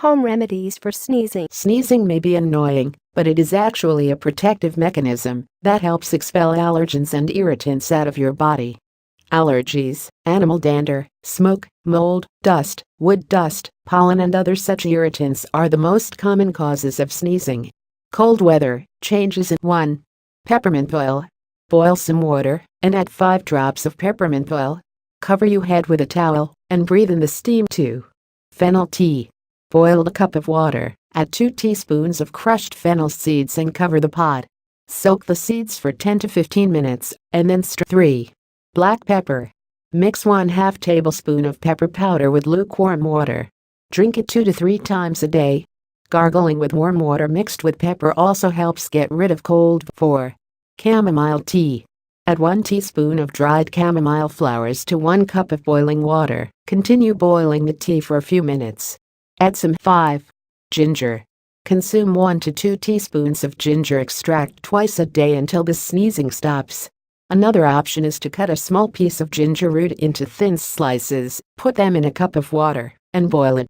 home remedies for sneezing. Sneezing may be annoying, but it is actually a protective mechanism that helps expel allergens and irritants out of your body. Allergies, animal dander, smoke, mold, dust, wood dust, pollen and other such irritants are the most common causes of sneezing. Cold weather changes in 1. Peppermint oil. Boil some water and add 5 drops of peppermint oil. Cover your head with a towel and breathe in the steam. 2. Fennel tea. Boil a cup of water, add 2 teaspoons of crushed fennel seeds and cover the pot. Soak the seeds for 10 to 15 minutes and then stir. 3. Black pepper. Mix 1/2 tablespoon of pepper powder with lukewarm water. Drink it 2 to 3 times a day. Gargling with warm water mixed with pepper also helps get rid of cold. 4. Chamomile tea. Add 1 teaspoon of dried chamomile flowers to 1 cup of boiling water. Continue boiling the tea for a few minutes. Add some. 5. Ginger. Consume 1 to 2 teaspoons of ginger extract twice a day until the sneezing stops. Another option is to cut a small piece of ginger root into thin slices, put them in a cup of water, and boil it.